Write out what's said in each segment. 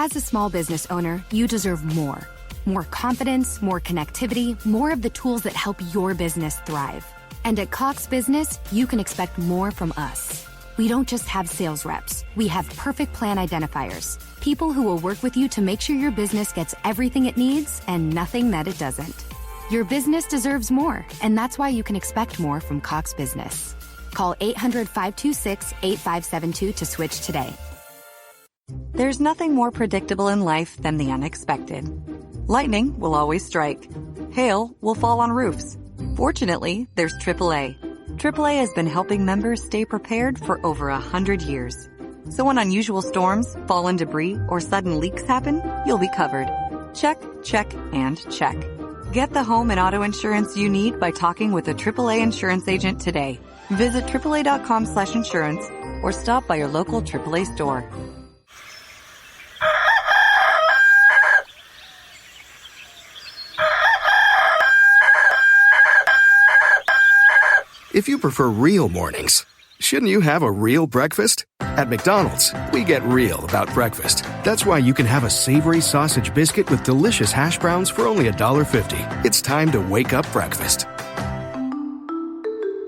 As a small business owner, you deserve more. More confidence, more connectivity, more of the tools that help your business thrive. And at Cox Business, you can expect more from us. We don't just have sales reps. We have perfect plan identifiers. People who will work with you to make sure your business gets everything it needs and nothing that it doesn't. Your business deserves more, and that's why you can expect more from Cox Business. Call 800-526-8572 to switch today. There's nothing more predictable in life than the unexpected. Lightning will always strike. Hail will fall on roofs. Fortunately, there's AAA. AAA has been helping members stay prepared for over 100 years. So when unusual storms, fallen debris, or sudden leaks happen, you'll be covered. Check, check, and check. Get the home and auto insurance you need by talking with a AAA insurance agent today. Visit AAA.com/insurance or stop by your local AAA store. If you prefer real mornings, shouldn't you have a real breakfast? At McDonald's, we get real about breakfast. That's why you can have a savory sausage biscuit with delicious hash browns for only $1.50. It's time to wake up breakfast.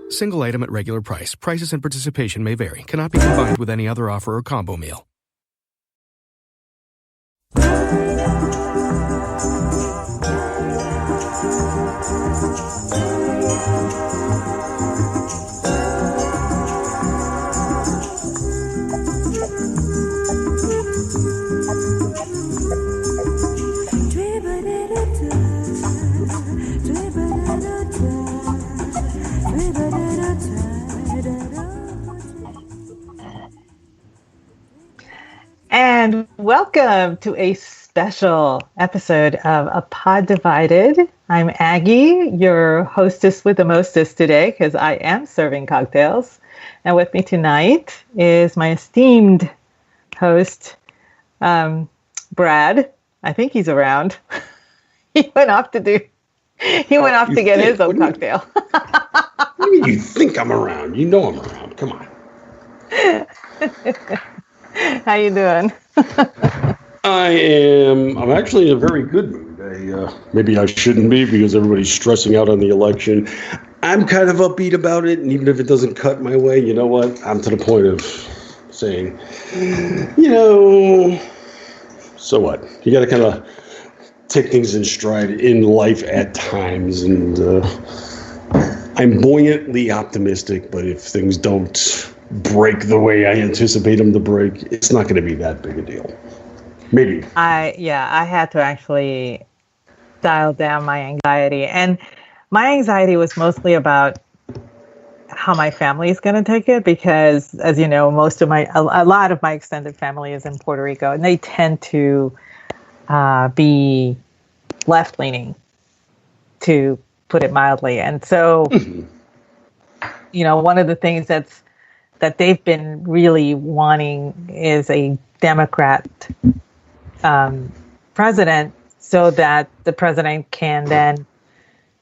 Single item at regular price. Prices and participation may vary. Cannot be combined with any other offer or combo meal. And welcome to a special episode of A Pod Divided. I'm Aggie, your hostess with the mostest today, because I am serving cocktails. And with me tonight is my esteemed host, Brad. I think he's around. He went off to get his own cocktail. What do you mean you think I'm around? You know I'm around. Come on. How you doing? I'm actually in a very good mood. Maybe I shouldn't be because everybody's stressing out on the election. I'm kind of upbeat about it, and even if it doesn't cut my way, you know what? I'm to the point of saying, so what? You got to kind of take things in stride in life at times, and I'm buoyantly optimistic, but if things don't break the way I anticipate them to break, it's not going to be that big a deal. Maybe. I had to actually dial down my anxiety, and my anxiety was mostly about how my family is going to take it, because as you know, a lot of my extended family is in Puerto Rico, and they tend to be left-leaning, to put it mildly. And so, one of the things that they've been really wanting is a Democrat president, so that the president can then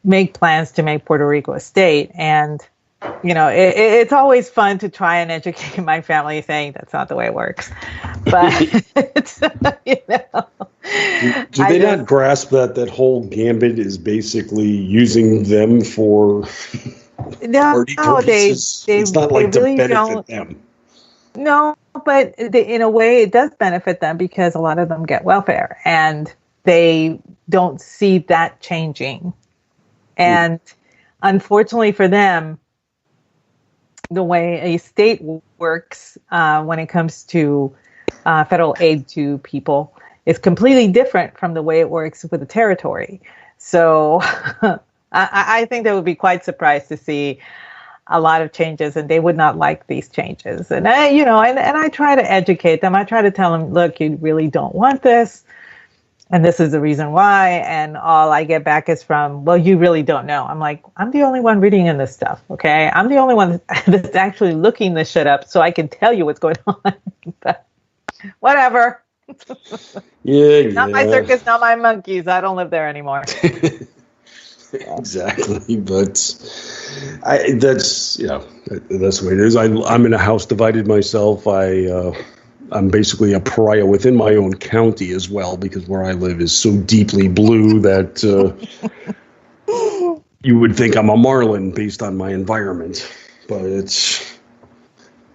make plans to make Puerto Rico a state. And, it's always fun to try and educate my family saying that's not the way it works. But, Do they not grasp that whole gambit is basically using them for party purposes? It's not like to benefit them. No, but in a way it does benefit them, because a lot of them get welfare, and they don't see that changing. And unfortunately for them, the way a state works when it comes to federal aid to people is completely different from the way it works with a territory. So I think they would be quite surprised to see a lot of changes, and they would not like these changes. And I try to educate them. I try to tell them, look, you really don't want this, and this is the reason why. And all I get back is from, well, you really don't know. I'm like, I'm the only one reading in this stuff, okay? I'm the only one that's actually looking this shit up, so I can tell you what's going on. But whatever. Not my circus, not my monkeys. I don't live there anymore. Exactly, but that's the way it is. I'm in a house divided myself. I'm basically a pariah within my own county as well, because where I live is so deeply blue that you would think I'm a Marlin based on my environment. But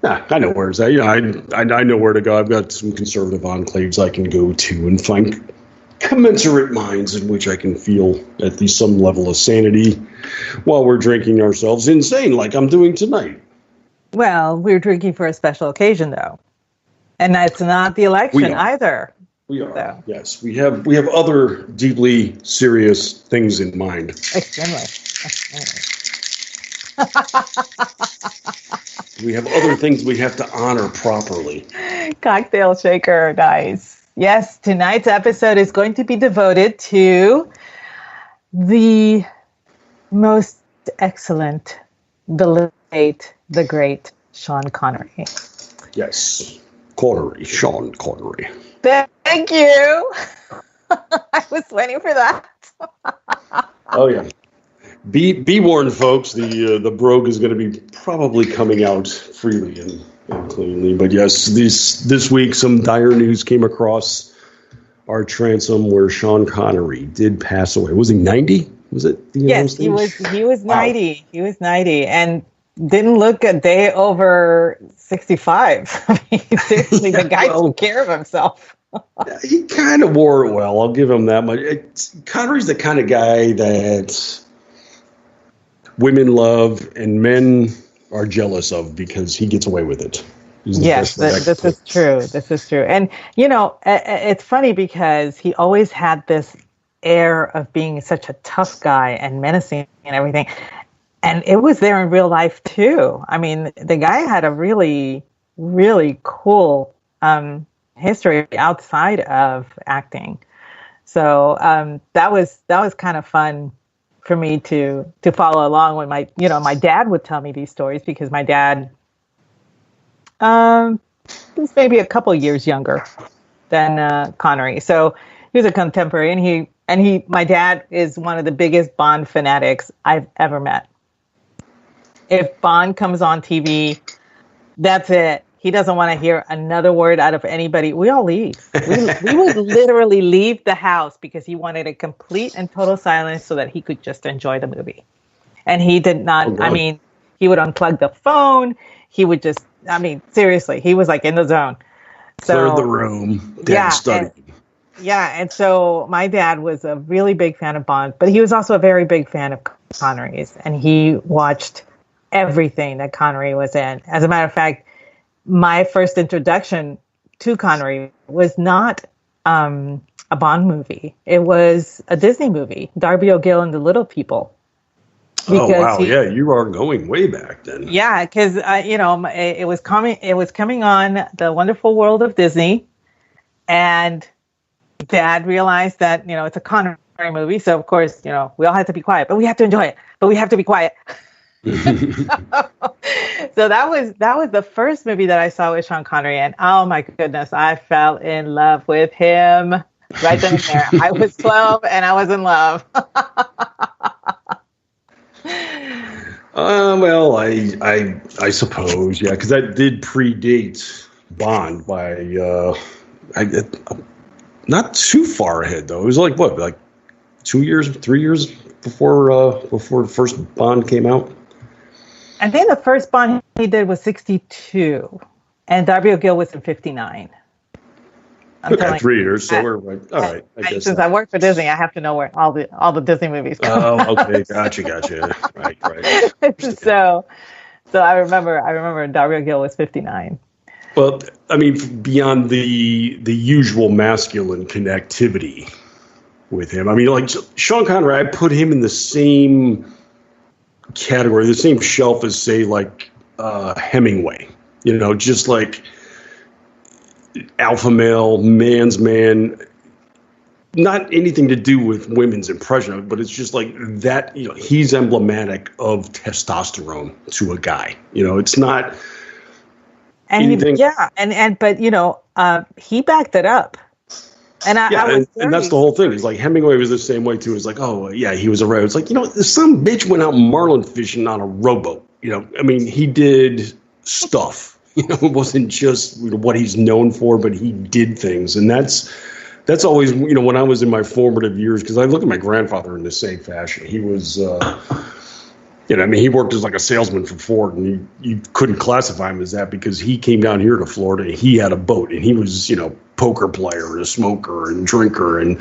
I know where it's at. I know where to go. I've got some conservative enclaves I can go to and find commensurate minds in which I can feel at least some level of sanity while we're drinking ourselves insane like I'm doing tonight. Well, we're drinking for a special occasion, though. And that's not the election either. We are. So. Yes, we have other deeply serious things in mind. Extremely. We have other things we have to honor properly. Cocktail shaker, nice. Yes, tonight's episode is going to be devoted to the most excellent, the late, the great Sean Connery. Yes, Sean Connery. Thank you. I was waiting for that. Oh yeah. Be warned, folks. The brogue is going to be probably coming out freely and cleanly. But yes, this week some dire news came across our transom where Sean Connery did pass away. Was he 90? Was it? Yes, he was 90. Wow. He was 90 and didn't look a day over 65. I mean, seriously, the guy took care of himself. He kind of wore it well. I'll give him that much. Connery's the kind of guy that women love and men are jealous of because he gets away with it. Yes, this is true. This is true. And, it's funny because he always had this air of being such a tough guy and menacing and everything. And it was there in real life, too. I mean, the guy had a really, really cool history outside of acting. So that was kind of fun for me to follow along when my dad would tell me these stories, because my dad was maybe a couple years younger than Connery. So he was a contemporary, and my dad is one of the biggest Bond fanatics I've ever met. If Bond comes on TV, that's it. He doesn't want to hear another word out of anybody. We all leave. We would literally leave the house because he wanted a complete and total silence so that he could just enjoy the movie. And he did not, he would unplug the phone. He would just, seriously, he was like in the zone. Cleared the room. Study. And so my dad was a really big fan of Bond, but he was also a very big fan of Connery's. And he watched everything that Connery was in. As a matter of fact, my first introduction to Connery was not a Bond movie. It was a Disney movie, Darby O'Gill and the Little People. You are going way back then. Yeah, because it was coming on The Wonderful World of Disney, and Dad realized that it's a Connery movie, so of course we all had to be quiet, but we have to enjoy it. But we have to be quiet. So that was the first movie that I saw with Sean Connery, and oh my goodness, I fell in love with him right then and there. I was 12 and I was in love. Well, I suppose, yeah, because that did predate Bond by not too far ahead though. It was like 2 years, 3 years before the first Bond came out. I think the first Bond he did was 62, and Darby O'Gill was in 59. Okay, 3 years, so we're right. All right, I guess. Since I work for Disney, I have to know where all the Disney movies come. Oh, okay, gotcha. Right. So I remember Darby O'Gill was 59. Well, beyond the usual masculine connectivity with him, like Sean Connery, I put him in the same category, the same shelf as, say, like Hemingway. Just like alpha male, man's man, not anything to do with women's impression of it, but it's just like that, he's emblematic of testosterone to a guy. It's not anything. But he backed it up. And and that's the whole thing. It's like Hemingway was the same way too. It's like, oh yeah, he was a writer. It's like, some bitch went out marlin fishing on a rowboat. He did stuff. It wasn't just what he's known for, but he did things. And that's always, when I was in my formative years, because I look at my grandfather in the same fashion. He was, he worked as like a salesman for Ford, and you couldn't classify him as that because he came down here to Florida and he had a boat, and he was, poker player and a smoker and drinker. And,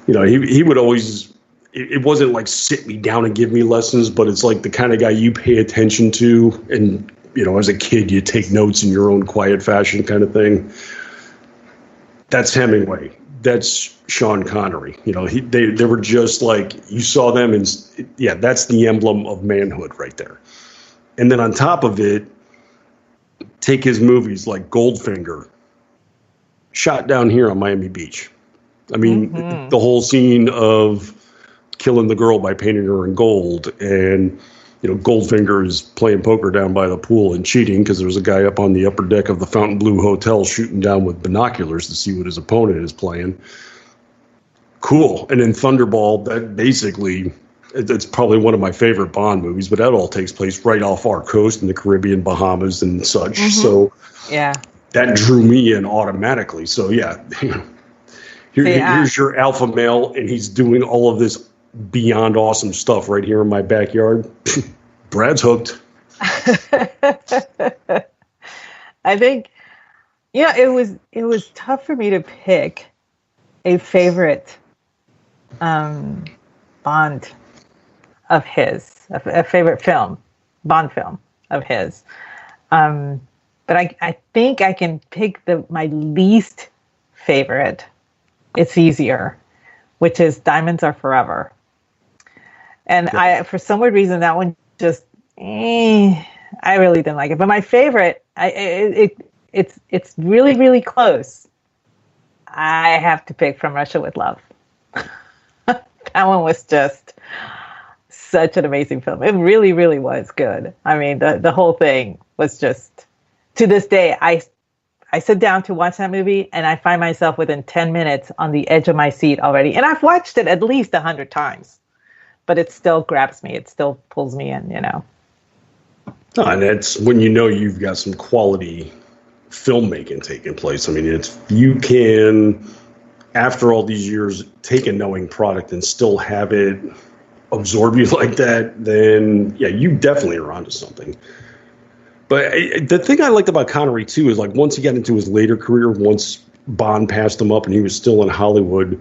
he would always, it wasn't like sit me down and give me lessons, but it's like the kind of guy you pay attention to. And, as a kid, you take notes in your own quiet fashion kind of thing. That's Hemingway. That's Sean Connery. They were just like, you saw them, and that's the emblem of manhood right there. And then on top of it, take his movies like Goldfinger, shot down here on Miami Beach. I mean, the whole scene of killing the girl by painting her in gold, and Goldfinger is playing poker down by the pool and cheating because there's a guy up on the upper deck of the Fontainebleau Hotel shooting down with binoculars to see what his opponent is playing. Cool. And then Thunderball, that basically, it's probably one of my favorite Bond movies, but that all takes place right off our coast in the Caribbean, Bahamas, and such. So that drew me in automatically. So here's your alpha male, and he's doing all of this beyond awesome stuff right here in my backyard. Brad's hooked. I think, it was tough for me to pick a favorite Bond of his, a favorite Bond film of his. But I think I can pick my least favorite. It's easier, which is Diamonds Are Forever. And for some weird reason, that one just, I really didn't like it. But my favorite, it's really, really close. I have to pick From Russia with Love. That one was just such an amazing film. It really, really was good. I mean, the whole thing was just, to this day, I sit down to watch that movie and I find myself within 10 minutes on the edge of my seat already. And I've watched it at least 100 times. But it still grabs me. It still pulls me in, Oh, and that's when you've got some quality filmmaking taking place. I mean, you can, after all these years, take a knowing product and still have it absorb you like that, then, you definitely are onto something. But the thing I liked about Connery, too, is like once he got into his later career, once Bond passed him up and he was still in Hollywood,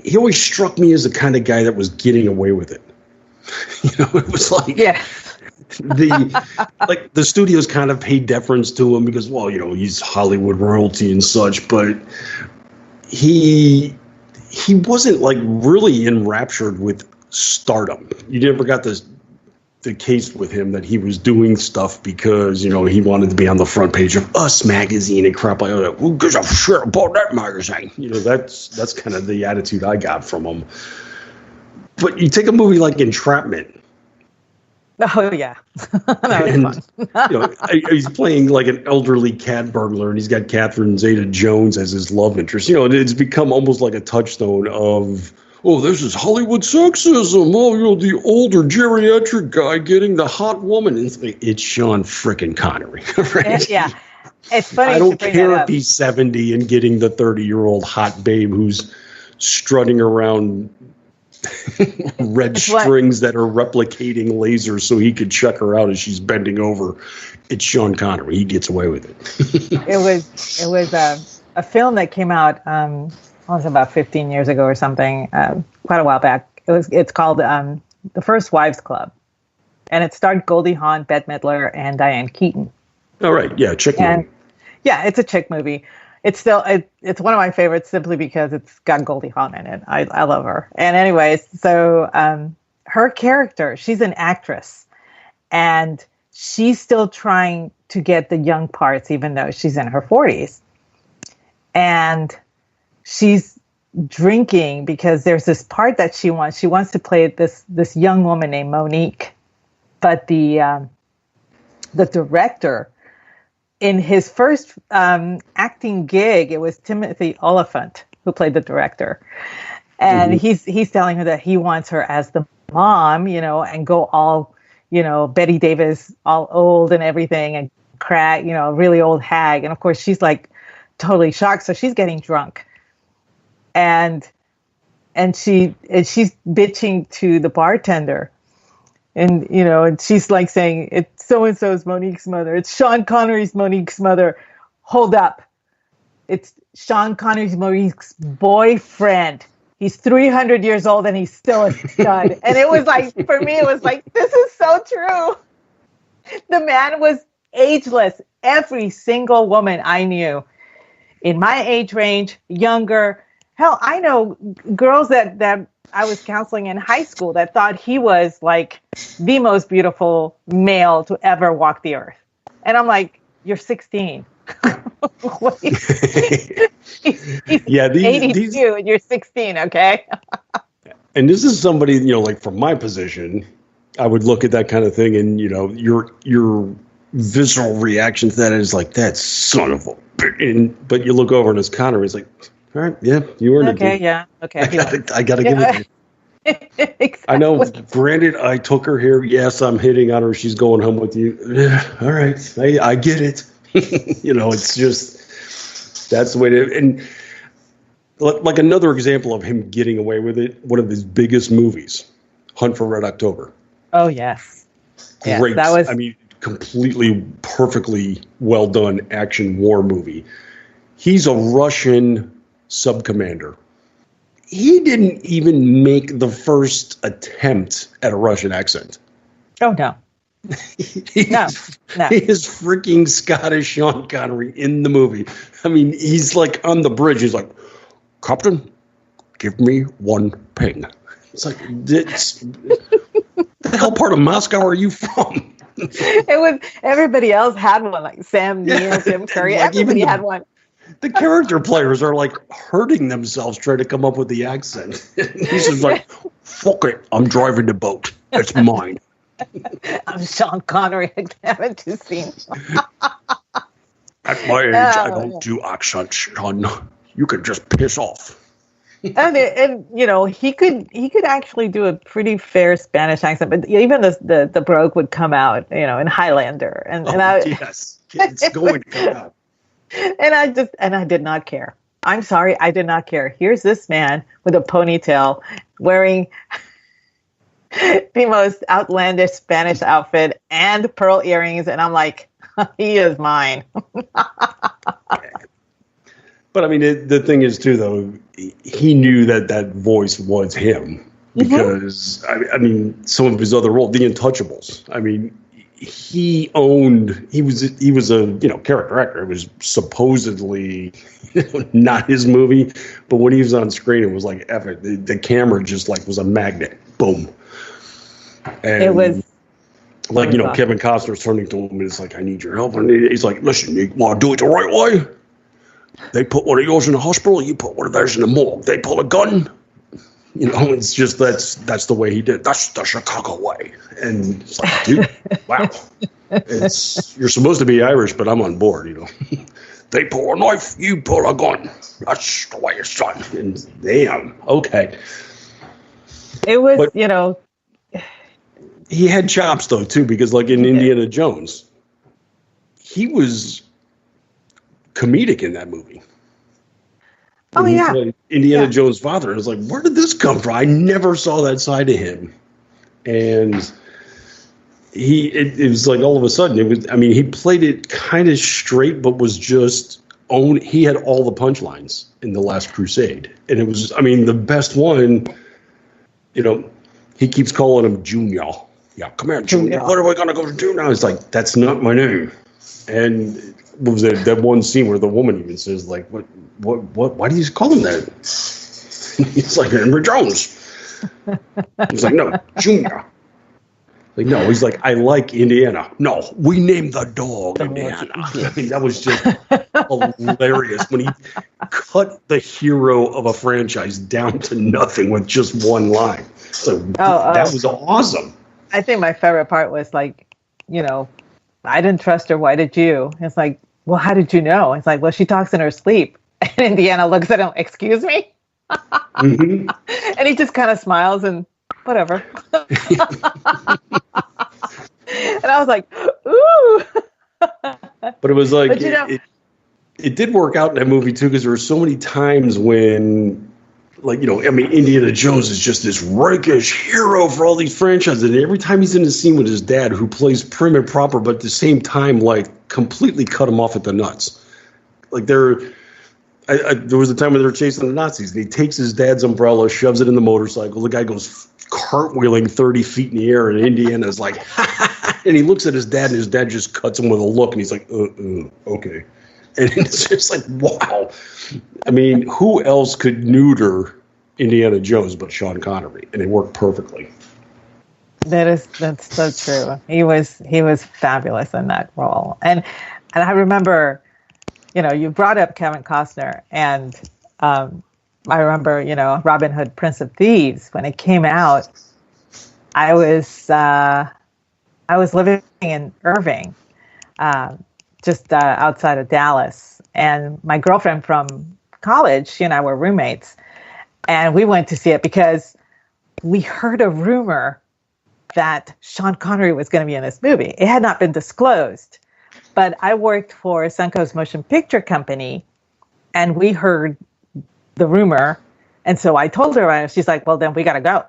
he always struck me as the kind of guy that was getting away with it. It was like the studios kind of paid deference to him because, he's Hollywood royalty and such, but he wasn't like really enraptured with stardom. You never got the case with him that he was doing stuff because, he wanted to be on the front page of Us magazine and crap like that. Who gives a shit about that magazine? That's kind of the attitude I got from him. But you take a movie like Entrapment. Oh, yeah. That was fun. He's playing like an elderly cat burglar, and he's got Catherine Zeta-Jones as his love interest. It's become almost like a touchstone of, this is Hollywood sexism. The older geriatric guy getting the hot woman. It's Sean frickin' Connery. Right? Yeah. It's funny. I don't care if he's 70 and getting the 30-year-old hot babe who's strutting around red strings that are replicating lasers so he could check her out as she's bending over. It's Sean Connery. He gets away with it. It was a film that came out about 15 years ago or something, quite a while back. It's called The First Wives Club, and it starred Goldie Hawn, Bette Midler, and Diane Keaton. All right, chick movie. Yeah, it's a chick movie. It's still it's one of my favorites simply because it's got Goldie Hawn in it. I love her. And anyways, so her character, she's an actress, and she's still trying to get the young parts, even though she's in her 40s, and she's drinking because there's this part that she wants to play this young woman named Monique, but the director, in his first acting gig, it was Timothy Oliphant who played the director, and he's telling her that he wants her as the mom, and go all Betty Davis, all old and everything, and crack, really old hag. And of course, she's like totally shocked. So she's getting drunk. And she's bitching to the bartender. And, and she's like saying, it's so-and-so's Monique's mother. It's Sean Connery's Monique's mother. Hold up. It's Sean Connery's Monique's boyfriend. He's 300 years old and he's still a stud. And it was like, for me, it was like, this is so true. The man was ageless. Every single woman I knew in my age range, younger. Hell, I know girls that I was counseling in high school that thought he was like the most beautiful male to ever walk the earth. And I'm like, you're 16. he's 82 and you're 16, okay? And this is somebody, like from my position, I would look at that kind of thing and, your visceral reaction to that is like, that son of a bitch. But you look over and it's Connery, it's like, all right, yeah, you earned it. Okay, yeah, okay. I gotta give it to you. Exactly. I know, granted, I took her here. Yes, I'm hitting on her. She's going home with you. All right, I get it. It's just, that's the way to, and like another example of him getting away with it, one of his biggest movies, Hunt for Red October. Oh, yes. Great. That was, completely, perfectly well done action war movie. He's a Russian sub-commander. He didn't even make the first attempt at a Russian accent. Oh, no. No. He is freaking Scottish Sean Connery in the movie. I mean, he's like on the bridge. He's like, Captain, give me one ping. It's like, what the hell part of Moscow are you from? It was, everybody else had one, like Sam Neill, Tim Curry. Like everybody had one. The character players are like hurting themselves trying to come up with the accent. He's just like, fuck it, I'm driving the boat. It's mine. I'm Sean Connery. I haven't you seen? At my age, I don't do accents, Sean. You could just piss off. And he could actually do a pretty fair Spanish accent, but even the brogue would come out, in Highlander, yes, it's going to come out. And I did not care. I'm sorry, I did not care. Here's this man with a ponytail wearing the most outlandish Spanish outfit and pearl earrings, and I'm like, he is mine. But I mean, the thing is too, though, he knew that voice was him because I mean, some of his other roles, The Untouchables. I mean, he was a character actor. It was supposedly not his movie, but when he was on screen, it was like F it. The camera just like was a magnet. Boom. And it was like Kevin Costner's turning to him and it's like, I need your help. And he's like, listen, you want to do it the right way? They put one of yours in the hospital, you put one of theirs in the morgue. They pull a gun. It's just that's the way he did. That's the Chicago way. And it's like, dude, wow. You're supposed to be Irish, but I'm on board, They pull a knife, you pull a gun. That's the way it's done. And damn, okay. It was, he had chops though too, because like in Indiana Jones, he was comedic in that movie. Oh, yeah. Indiana Jones' father. I was like, where did this come from? I never saw that side of him. And it was like all of a sudden, he played it kind of straight, but was just he had all the punchlines in The Last Crusade. And it was, the best one, he keeps calling him Junior. Yeah, come here, Junior. What are we going to go do now? It's like, that's not my name. And what was that one scene where the woman even says, like, what, why do you call him that? He's like, Henry Jones. He's like, no, Junior. Like, no, he's like, I like Indiana. No, we named the dog Indiana. That was just hilarious when he cut the hero of a franchise down to nothing with just one line. So that was awesome. I think my favorite part was like, I didn't trust her. Why did you? It's like, well, how did you know? It's like, well, she talks in her sleep. And Indiana looks at him, excuse me? And he just kind of smiles and whatever. And I was like, ooh. But it was like, But, you know, it did work out in that movie too, because there were so many times when, like, I mean, Indiana Jones is just this rakish hero for all these franchises, and every time he's in the scene with his dad, who plays prim and proper, but at the same time, like, completely cut him off at the nuts. Like, there was a time when they were chasing the Nazis, and he takes his dad's umbrella, shoves it in the motorcycle. The guy goes cartwheeling 30 feet in the air, and Indiana's like, and he looks at his dad, and his dad just cuts him with a look, and he's like, okay. And it's just like, wow. I mean, who else could neuter Indiana Jones but Sean Connery? And it worked perfectly. That's so true. He was fabulous in that role. And I remember, you brought up Kevin Costner, and I remember, Robin Hood, Prince of Thieves, when it came out. I was living in Irving, just outside of Dallas, and my girlfriend from college, she and I were roommates, and we went to see it because we heard a rumor that Sean Connery was going to be in this movie. It had not been disclosed, but I worked for Suncoast Motion Picture Company, and we heard the rumor, and so I told her, and she's like, well, then we got to go.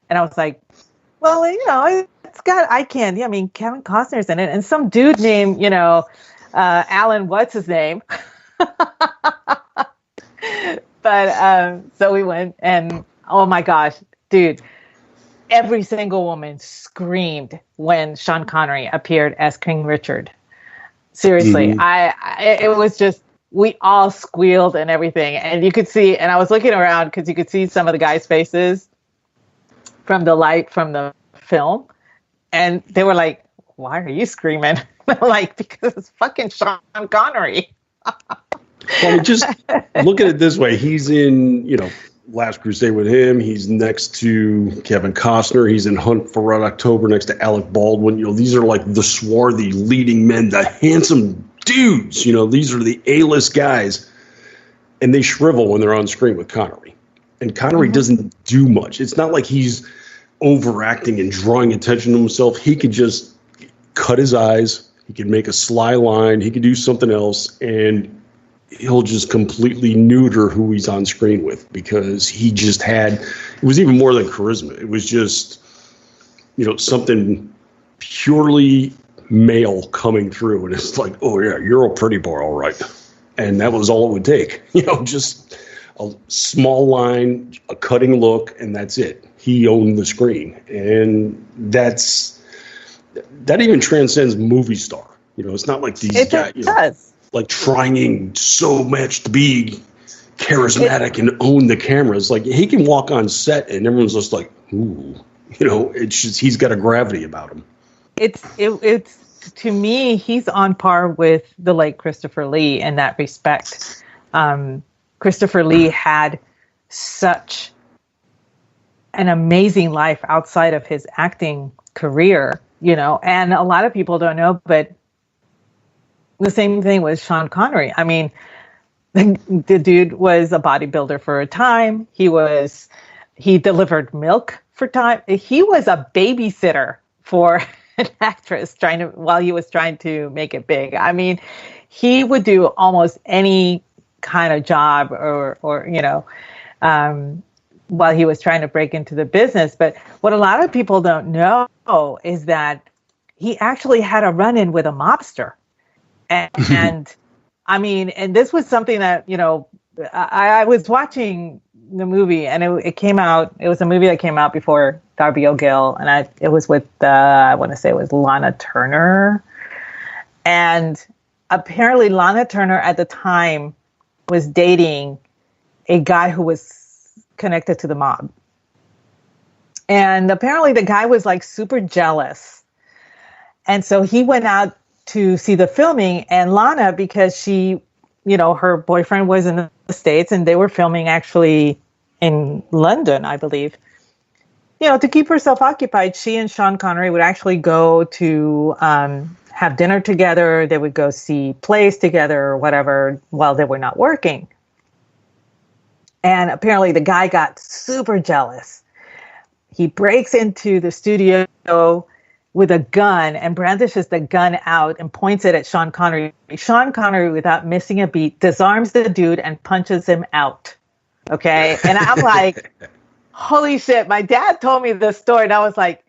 And I was like, well, it's got eye candy. I mean, Kevin Costner's in it, and some dude named, Alan, what's his name? But so we went, and oh my gosh, dude, every single woman screamed when Sean Connery appeared as King Richard. Seriously, it was just, we all squealed and everything, and you could see, and I was looking around because you could see some of the guys' faces from the light from the film, and they were like, why are you screaming? Like, because it's fucking Sean Connery. Well, just look at it this way. He's in, Last Crusade with him. He's next to Kevin Costner. He's in Hunt for Red October next to Alec Baldwin. These are like the swarthy leading men, the handsome dudes. These are the A-list guys, and they shrivel when they're on screen with Connery. And Connery doesn't do much. It's not like he's overacting and drawing attention to himself. He could just cut his eyes. He could make a sly line. He could do something else, and he'll just completely neuter who he's on screen with, because he just it was even more than charisma. It was just, something purely male coming through. And it's like, oh yeah, you're a pretty boy, all right. And that was all it would take, just a small line, a cutting look, and that's it. He owned the screen. And that even transcends movie star. It's not like these guys, does. Like trying so much to be charismatic and own the cameras. Like, he can walk on set and everyone's just like, ooh, it's just, he's got a gravity about him. It's to me, he's on par with the late Christopher Lee in that respect. Christopher Lee had such an amazing life outside of his acting career, and a lot of people don't know, but the same thing with Sean Connery. I mean, the dude was a bodybuilder for a time. He delivered milk for time. He was a babysitter for an actress while he was trying to make it big. I mean, he would do almost any kind of job or while he was trying to break into the business. But what a lot of people don't know is that he actually had a run-in with a mobster. And I mean, and this was something that, I was watching the movie, and it came out, it was a movie that came out before Darby O'Gill, and it was with, I want to say it was Lana Turner. And apparently Lana Turner at the time was dating a guy who was connected to the mob. And apparently the guy was like super jealous. And so he went out to see the filming, and Lana, because she, her boyfriend was in the States and they were filming actually in London, I believe, to keep herself occupied, she and Sean Connery would actually go to have dinner together. They would go see plays together or whatever while they were not working. And apparently the guy got super jealous. He breaks into the studio with a gun and brandishes the gun out and points it at Sean Connery. Sean Connery, without missing a beat, disarms the dude and punches him out. Okay. And I'm like, holy shit. My dad told me this story and I was like,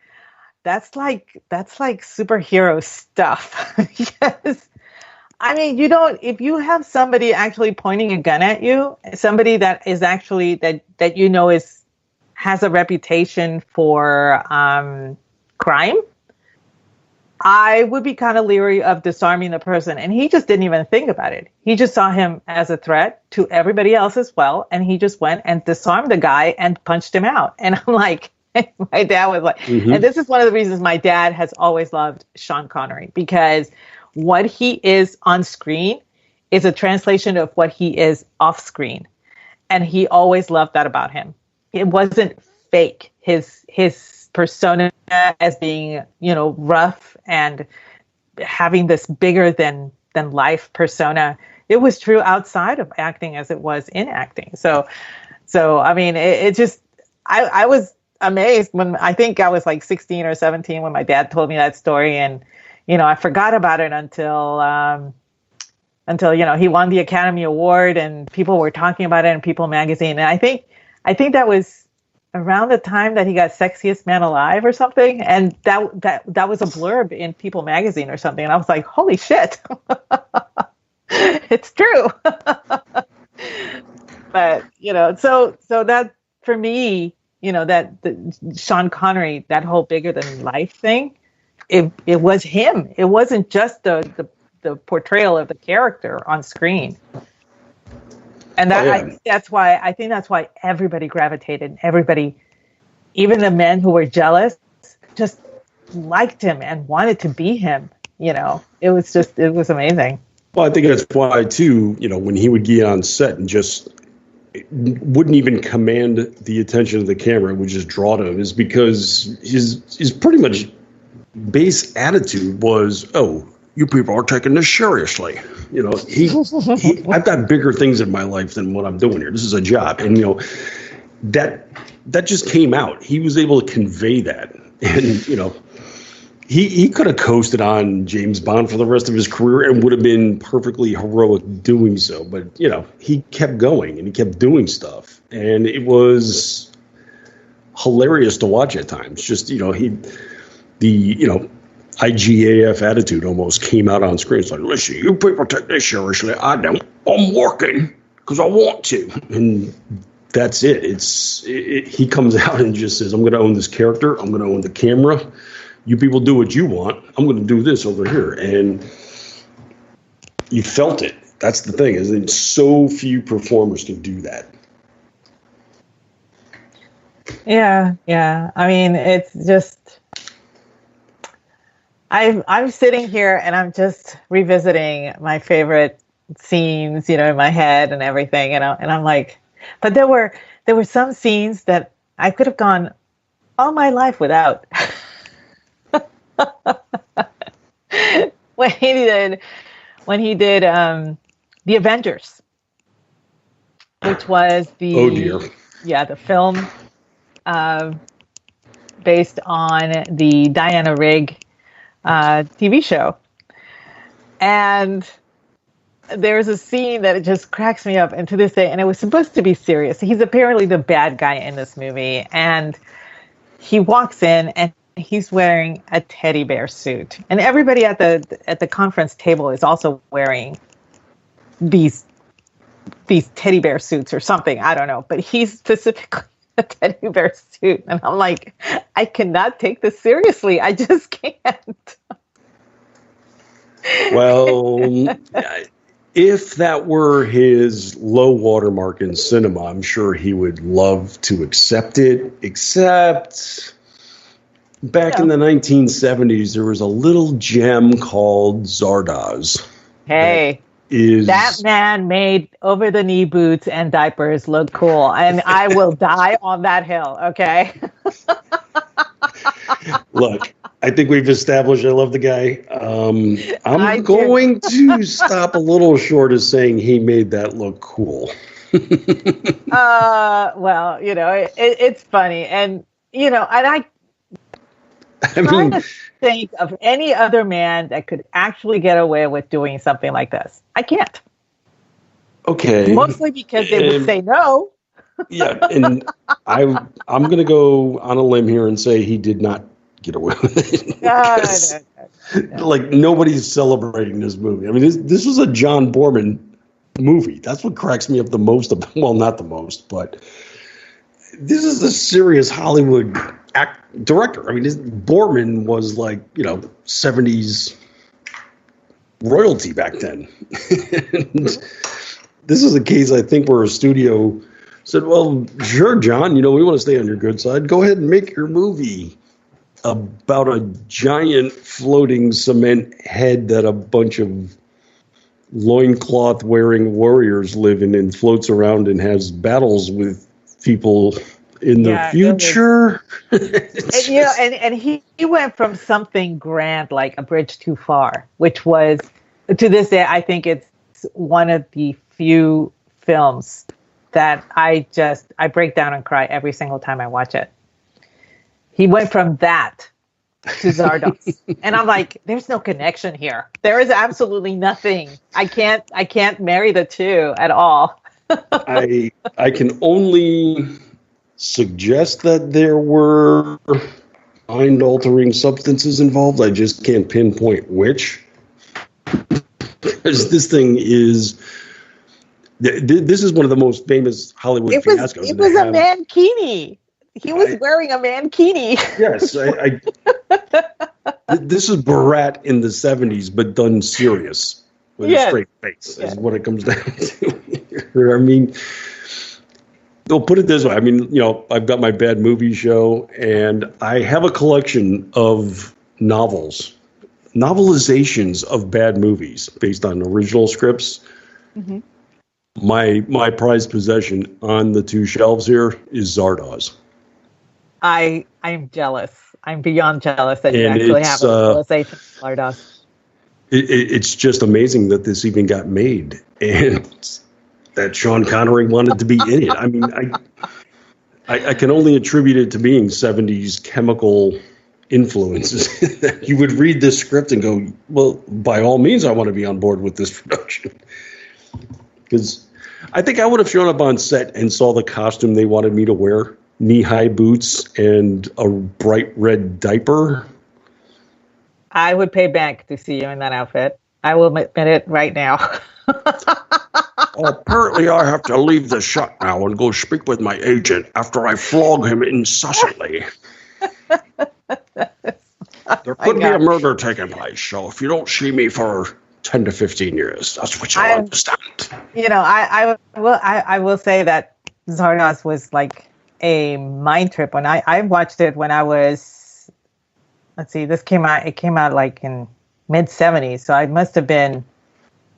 that's like superhero stuff. Yes. I mean, if you have somebody actually pointing a gun at you, somebody that is actually, that you know has a reputation for crime, I would be kind of leery of disarming the person. And he just didn't even think about it. He just saw him as a threat to everybody else as well. And he just went and disarmed the guy and punched him out. And I'm like, my dad was like, and this is one of the reasons my dad has always loved Sean Connery, because what he is on screen is a translation of what he is off screen. And he always loved that about him. It wasn't fake. His persona as being, rough and having this bigger than life persona, it was true outside of acting as it was in acting. So I mean, it just, I was amazed when, I think I was like 16 or 17 when my dad told me that story. And, I forgot about it until he won the Academy Award and people were talking about it in People magazine. And I think that was around the time that he got Sexiest Man Alive or something. And that was a blurb in People magazine or something. And I was like, holy shit, it's true. But, so that for me, that the Sean Connery, that whole bigger than life thing, it was him. It wasn't just the portrayal of the character on screen. And that, I think that's why everybody gravitated. Everybody, even the men who were jealous, just liked him and wanted to be him. It was amazing. Well, I think that's why too, when he would get on set and just wouldn't even command the attention of the camera, would just draw to him, is because his pretty much base attitude was, oh, you people are taking this seriously. I've got bigger things in my life than what I'm doing here. This is a job. And, that just came out. He was able to convey that. And, he could have coasted on James Bond for the rest of his career and would have been perfectly heroic doing so. But, he kept going and he kept doing stuff. And it was hilarious to watch at times. Just, IGAF attitude almost came out on screen. It's like, listen, you people take this seriously. I don't. I'm working because I want to. And that's it. He comes out and just says, I'm going to own this character. I'm going to own the camera. You people do what you want. I'm going to do this over here. And you felt it. That's the thing, is that so few performers can do that. Yeah. I mean, it's just, I'm sitting here and I'm just revisiting my favorite scenes, in my head and everything, and I'm like, but there were some scenes that I could have gone all my life without. when he did The Avengers, which was the film based on the Diana Rigg TV show. And there's a scene that it just cracks me up, and to this day, and it was supposed to be serious. He's apparently the bad guy in this movie, and he walks in and he's wearing a teddy bear suit, and everybody at the conference table is also wearing these teddy bear suits or something. I don't know, but he's specifically a teddy bear suit, and I'm like, I cannot take this seriously. I just can't. Well, if that were his low watermark in cinema, I'm sure he would love to accept it. Except back in the 1970s, there was a little gem called Zardoz. Hey. That man made over-the-knee boots and diapers look cool, and I will die on that hill, okay? Look, I think we've established I love the guy. I'm going to stop a little short of saying he made that look cool. Well, it's funny, and, and I trying mean, to think of any other man that could actually get away with doing something like this. I can't. okay. Mostly because they would say no. Yeah, and I'm going to go on a limb here and say he did not get away with it. No. Like, nobody's celebrating this movie. I mean, this was a John Boorman movie. That's what cracks me up the most. Well, not the most, but this is a serious Hollywood director. I mean, Boorman was like, 70s royalty back then. And this is a case, I think, where a studio said, well, sure, John, we want to stay on your good side. Go ahead and make your movie about a giant floating cement head that a bunch of loincloth wearing warriors live in and floats around and has battles with people in the future. And he went from something grand like A Bridge Too Far, which was, to this day, I think it's one of the few films that I break down and cry every single time I watch it. He went from that to Zardoz. And I'm like, there's no connection here. There is absolutely nothing. I can't marry the two at all. I can only suggest that there were mind-altering substances involved. I just can't pinpoint which. Because this thing is... This is one of the most famous Hollywood fiascos. It was a mankini. He was wearing a mankini. Yes. This is Borat in the 70s, but done serious with a straight face, is what it comes down to. I mean, they'll put it this way. I mean, I've got my bad movie show, and I have a collection of novelizations of bad movies based on original scripts. Mm-hmm. My prized possession on the two shelves here is Zardoz. I'm jealous. I'm beyond jealous that you actually have a novelization of Zardoz. It's just amazing that this even got made and that Sean Connery wanted to be in it. I mean, I can only attribute it to being 70s chemical influences. You would read this script and go, well, by all means, I want to be on board with this production. Because I think I would have shown up on set and saw the costume they wanted me to wear, knee-high boots and a bright red diaper. I would pay bank to see you in that outfit. I will admit it right now. Apparently, I have to leave the shot now and go speak with my agent after I flog him incessantly. There could be a murder taking place, so if you don't see me for 10 to 15 years, that's what you'll understand. I will say that Zardoz was like a mind trip. When I watched it when I was, it came out like in mid 70s. So I must have been,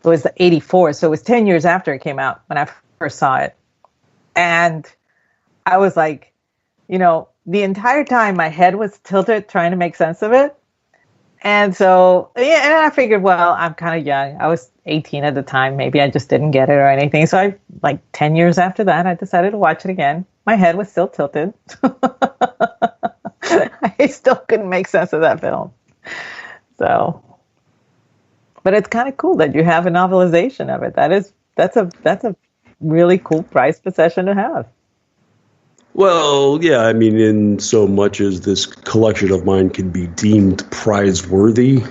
it was 84. So it was 10 years after it came out when I first saw it. And I was like, the entire time my head was tilted trying to make sense of it. And so, and I figured, well, I'm kind of young. I was 18 at the time. Maybe I just didn't get it or anything. So 10 years after that, I decided to watch it again. My head was still tilted. I still couldn't make sense of that film. So, but it's kind of cool that you have a novelization of it. That's a really cool prized possession to have. Well, yeah, I mean, in so much as this collection of mine can be deemed prize-worthy,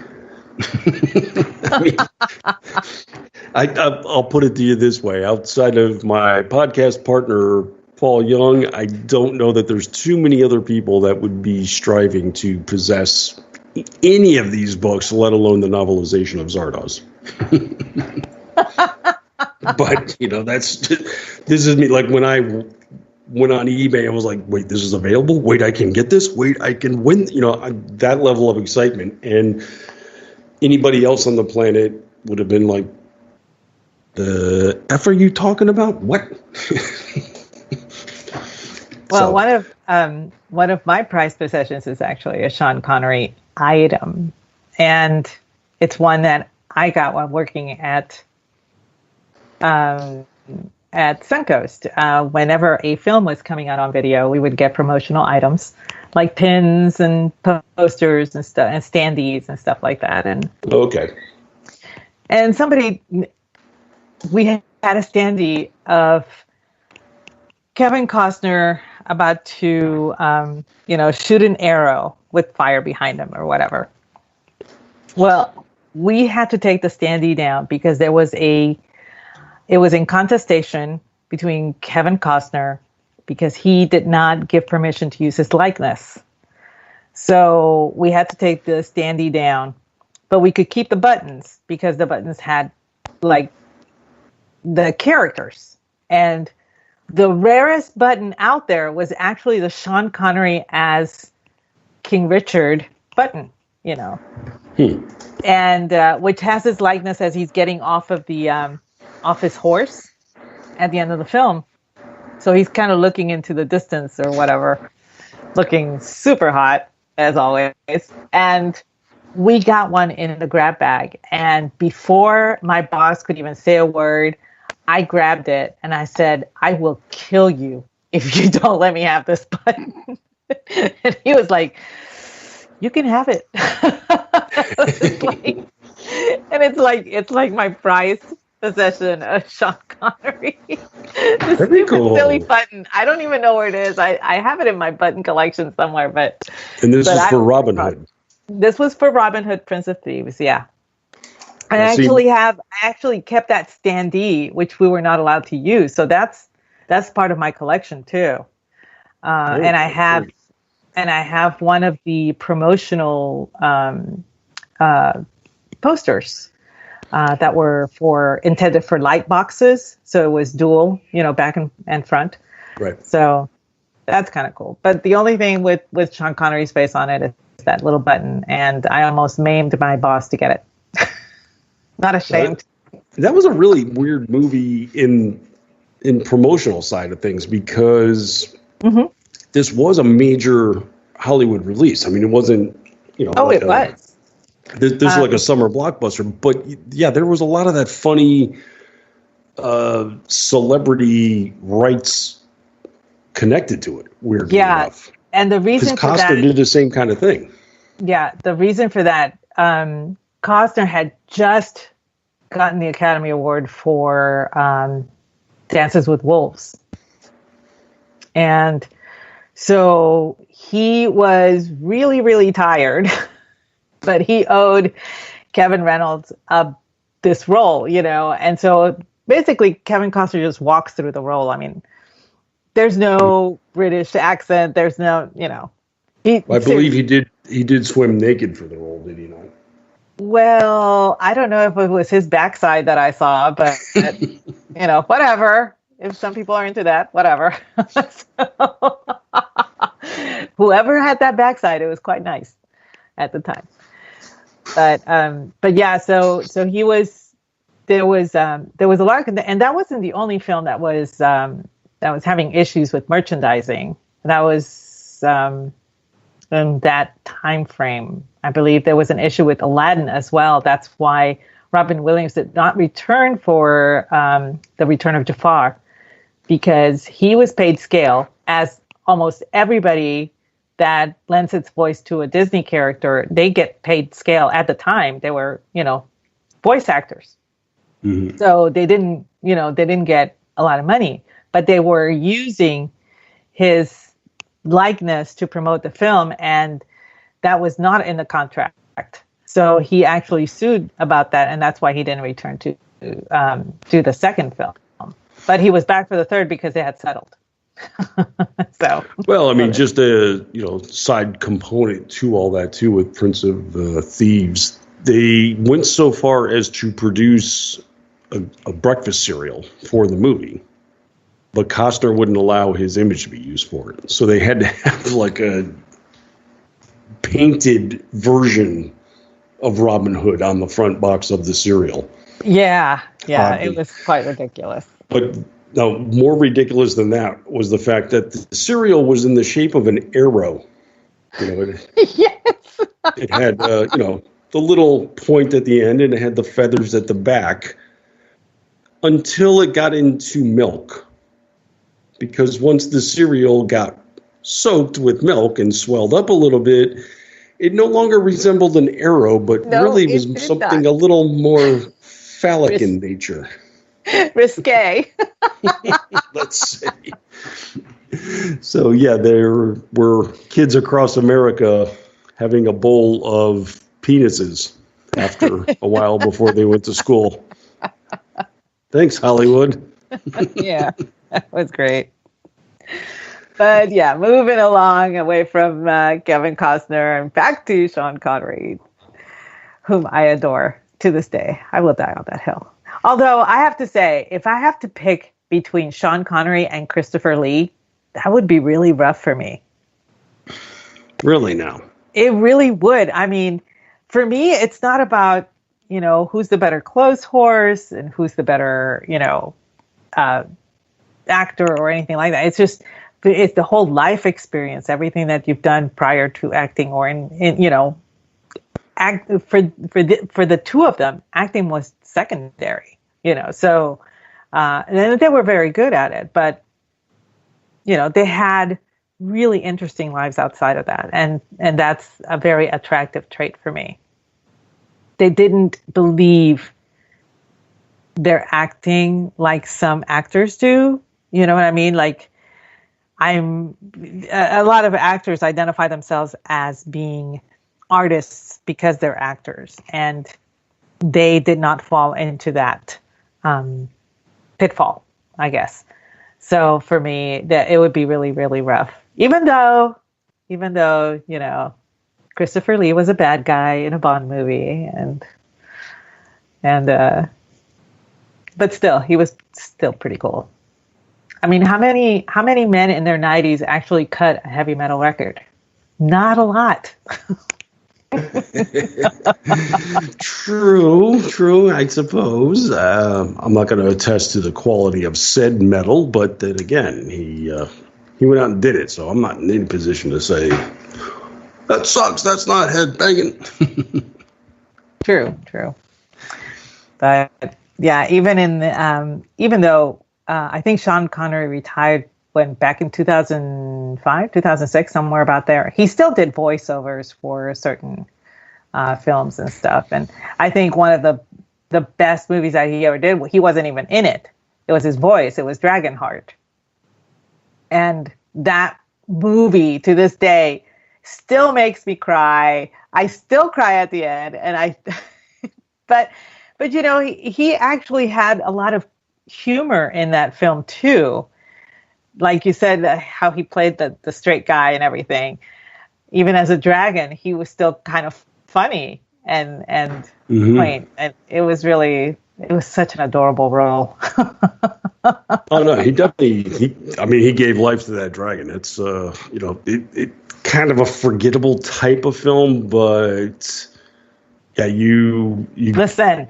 I'll put it to you this way. Outside of my podcast partner, Paul Young, I don't know that there's too many other people that would be striving to possess any of these books, let alone the novelization of Zardoz. But, this is me. Like, when I went on eBay and was like, wait, this is available? Wait, I can get this? Wait, I can win? That level of excitement. And anybody else on the planet would have been like, the F are you talking about? What? Well, one of my prized possessions is actually a Sean Connery item. And it's one that I got while working at Suncoast. Whenever a film was coming out on video, we would get promotional items. like pins and posters and stuff and standees and stuff like that. And Okay. and we had a standee of Kevin Costner about to, shoot an arrow with fire behind him or whatever. Well, we had to take the standee down because it was in contestation between Kevin Costner because he did not give permission to use his likeness. So we had to take the standee down, but we could keep the buttons because the buttons had like the characters. And the rarest button out there was actually the Sean Connery as King Richard button, and which has his likeness as he's getting off of the off his horse at the end of the film. So he's kind of looking into the distance or whatever, looking super hot as always. And we got one in the grab bag, and before my boss could even say a word, I grabbed it and I said, "I will kill you if you don't let me have this button." And he was like, "You can have it." It's like my prized possession of Sean Connery. This stupid silly button. I don't even know where it is. I have it in my button collection somewhere, but and this is for Robin Hood. This was for Robin Hood, Prince of Thieves. Yeah. I actually kept that standee, which we were not allowed to use. So that's part of my collection too. And I have one of the promotional posters that were intended for light boxes. So it was dual, back and front. Right. So that's kind of cool. But the only thing with Sean Connery's face on it is that little button, and I almost maimed my boss to get it. Not ashamed. That was a really weird movie in promotional side of things because this was a major Hollywood release. I mean, it wasn't, it was. This is like a summer blockbuster, but yeah, there was a lot of that funny celebrity rights connected to it. Weirdly enough. And the reason for that, Costner did the same kind of thing. Yeah, the reason for that, Costner had just gotten the Academy Award for Dances with Wolves. And so he was really, really tired, but he owed Kevin Reynolds this role, And so basically Kevin Costner just walks through the role. I mean, there's no British accent. There's no, I believe he did swim naked for the role, did he not? Well, I don't know if it was his backside that I saw, but whatever. If some people are into that, whatever. So, whoever had that backside, it was quite nice at the time. But yeah, so he was. There was a lot, and that wasn't the only film that was having issues with merchandising. That was in that time frame. I believe there was an issue with Aladdin as well. That's why Robin Williams did not return for The Return of Jafar, because he was paid scale, as almost everybody that lends its voice to a Disney character, they get paid scale at the time. They were, voice actors. Mm-hmm. So they didn't get a lot of money, but they were using his likeness to promote the film, and that was not in the contract. So he actually sued about that, and that's why he didn't return to do the second film. But he was back for the third because they had settled. So, well, I mean, just a side component to all that too with Prince of Thieves, they went so far as to produce a breakfast cereal for the movie, but Costner wouldn't allow his image to be used for it. So they had to have like a painted version of Robin Hood on the front box of the cereal. Yeah, it was quite ridiculous. But no, more ridiculous than that was the fact that the cereal was in the shape of an arrow. Yes. It had, the little point at the end, and it had the feathers at the back until it got into milk. Because once the cereal got soaked with milk and swelled up a little bit, it no longer resembled an arrow, but really was something a little more phallic in nature. Risque. Let's say. So, yeah, there were kids across America having a bowl of penises after a while before they went to school. Thanks, Hollywood. Yeah, that was great. But yeah, moving along away from Kevin Costner and back to Sean Connery, whom I adore to this day. I will die on that hill. Although I have to say, if I have to pick between Sean Connery and Christopher Lee, that would be really rough for me. Really now? It really would. I mean, for me, it's not about, who's the better clothes horse and who's the better, actor or anything like that. It's the whole life experience, everything that you've done prior to acting or for the two of them, acting was secondary, so, and then they were very good at it, but, they had really interesting lives outside of that. And that's a very attractive trait for me. They didn't believe their acting like some actors do. You know what I mean? Like a lot of actors identify themselves as being artists because they're actors, and they did not fall into that pitfall, I guess. So for me, that it would be really, really rough. Even though, Christopher Lee was a bad guy in a Bond movie, but still, he was still pretty cool. I mean, how many men in their 90s actually cut a heavy metal record? Not a lot. True, I suppose. I'm not going to attest to the quality of said metal, but then again, he went out and did it, so I'm not in any position to say, that sucks, that's not headbanging. True. But, yeah, even though I think Sean Connery retired back in 2005, 2006, somewhere about there, he still did voiceovers for certain films and stuff. And I think one of the best movies that he ever did, he wasn't even in it. It was his voice. It was Dragonheart. And that movie, to this day, still makes me cry. I still cry at the end. And but he actually had a lot of humor in that film too. Like you said, how he played the straight guy and everything. Even as a dragon, he was still kind of funny and quaint. And it was such an adorable role. Oh no, he gave life to that dragon. It's it kind of a forgettable type of film, but yeah, you listen.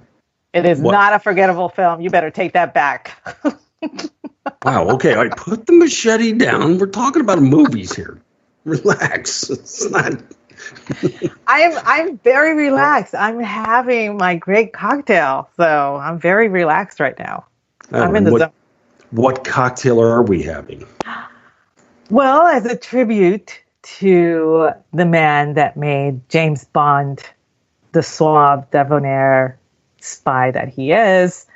It is not a forgettable film. You better take that back. Wow. Okay. All right. Put the machete down. We're talking about movies here. Relax. It's not. I'm very relaxed. I'm having my great cocktail, so I'm very relaxed right now. I'm in the zone. What cocktail are we having? Well, as a tribute to the man that made James Bond the suave, debonair spy that he is,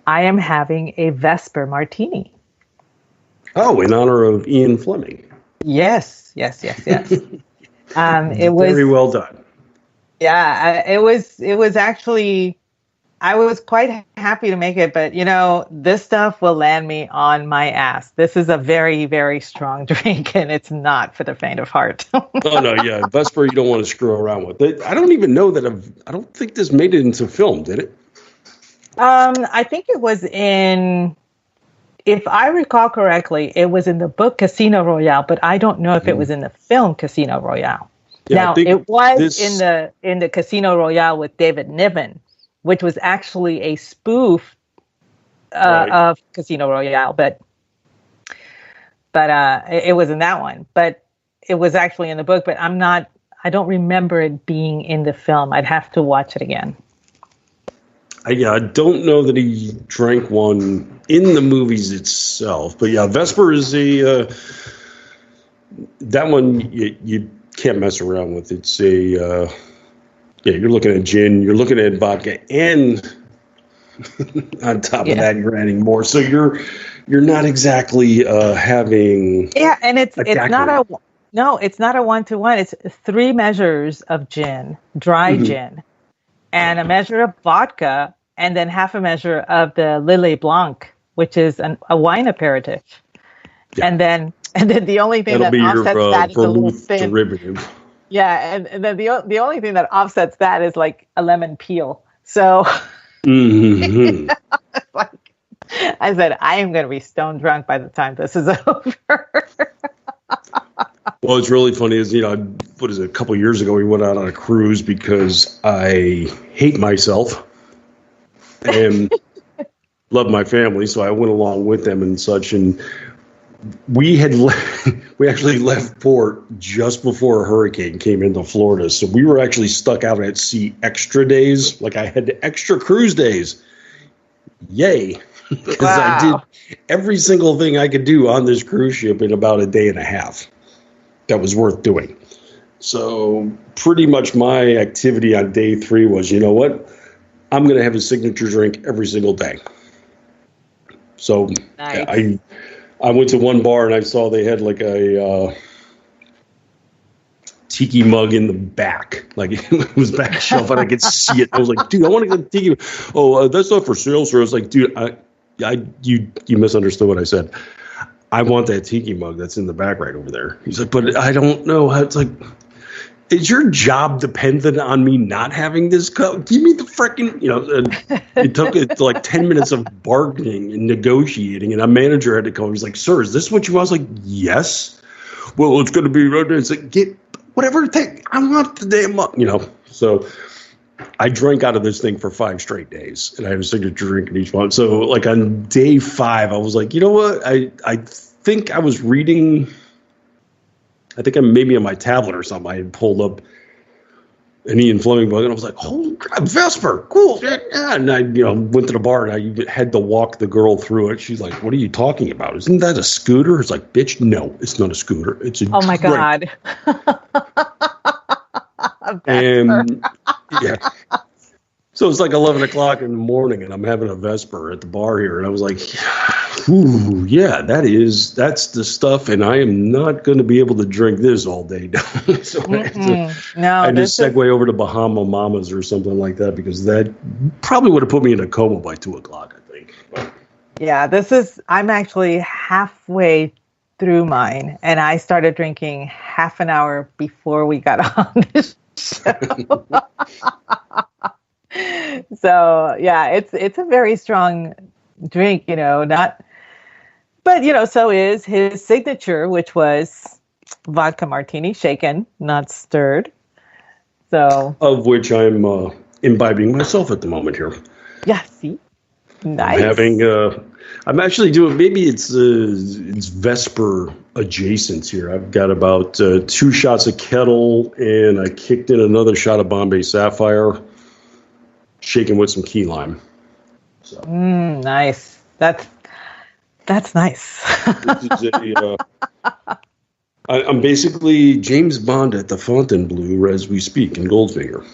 I am having a Vesper martini. Oh, in honor of Ian Fleming. Yes. It was very well done. Yeah, it was actually, I was quite happy to make it, but this stuff will land me on my ass. This is a very, very strong drink, and it's not for the faint of heart. Oh no, yeah, Vesper, you don't want to screw around with it. I don't even know that I don't think this made it into film, did it? I think it was if I recall correctly, it was in the book Casino Royale, but I don't know if it was in the film Casino Royale. Yeah, now it was in the Casino Royale with David Niven, which was actually a spoof of Casino Royale, but it was in that one. But it was actually in the book, but I don't remember it being in the film. I'd have to watch it again. I don't know that he drank one in the movies itself, but yeah, Vesper is that one you can't mess around with. It's a you're looking at gin, you're looking at vodka, and on top of that, you're adding more. So you're not exactly having and it's not a 1-to-1. It's 3 measures of gin, dry gin, and a measure of vodka, and then half a measure of the Lillet Blanc, which is a wine aperitif. Yeah. And then the only thing that offsets that is a little thin derivative. Yeah, and then the only thing that offsets that is like a lemon peel. So like I said, I am going to be stone drunk by the time this is over. Well, it's really funny is, a couple of years ago we went out on a cruise because I hate myself and love my family, so I went along with them and such, and we actually left port just before a hurricane came into Florida, so we were actually stuck out at sea extra days. Like I had extra cruise days. Yay. Because I did every single thing I could do on this cruise ship in about a day and a half. That was worth doing. So pretty much my activity on day 3 was, you know what? I'm going to have a signature drink every single day. So nice. I went to one bar and I saw they had like a tiki mug in the back. Like it was back shelf and I could see it. I was like, dude, I want to get a tiki. Oh, that's not for sale, sir. I was like, dude, you misunderstood what I said. I want that tiki mug that's in the back right over there. He's like, but I don't know how. It's like, is your job dependent on me not having this cup? Give me the freaking, it took it like 10 minutes of bargaining and negotiating. And a manager had to come. He's like, sir, is this what you want? I was like, yes. Well, it's going to be right there. It's like, get whatever it takes. I want the damn mug, So I drank out of this thing for 5 straight days, and I had a signature drink in each one. So, like on day 5, I was like, you know what? I think I was reading. I think I'm maybe on my tablet or something. I had pulled up an Ian Fleming book, and I was like, "Holy crap, Vesper, cool!" Yeah. And I, went to the bar, and I had to walk the girl through it. She's like, "What are you talking about? Isn't that a scooter?" It's like, "Bitch, no, it's not a scooter. It's a oh my drink." God. And yeah, so it's like 11 o'clock in the morning, and I'm having a Vesper at the bar here, and I was like, "Ooh, yeah, that's the stuff," and I am not going to be able to drink this all day. So I just segue over to Bahama Mamas or something like that, because that probably would have put me in a coma by 2 o'clock, I think. But. Yeah, I'm actually halfway through mine, and I started drinking half an hour before we got on this show. So yeah, it's a very strong drink, but so is his signature, which was vodka martini, shaken, not stirred. So of which I'm imbibing myself at the moment here. Yeah, see, nice. I'm actually doing. Maybe it's Vesper adjacent here. I've got about 2 shots of Kettle, and I kicked in another shot of Bombay Sapphire, shaken with some key lime. So. Nice. That's nice. I'm basically James Bond at the Fontainebleau as we speak in Goldfinger.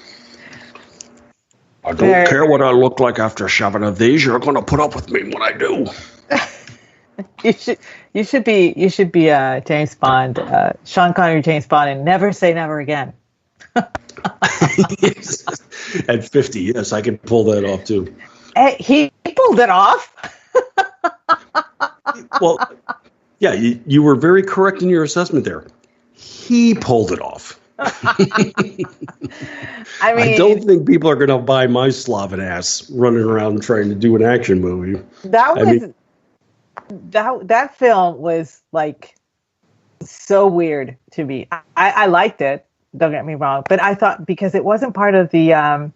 I don't care what I look like after 7 of these. You're going to put up with me when I do. You should be James Bond, Sean Connery, James Bond, and never say never again. Yes. At 50, yes, I can pull that off too. He pulled it off. Well, yeah, you were very correct in your assessment there. He pulled it off. I don't think people are going to buy my Slavic ass running around trying to do an action movie. That film was like so weird to me. I liked it. Don't get me wrong, but I thought because it wasn't part of the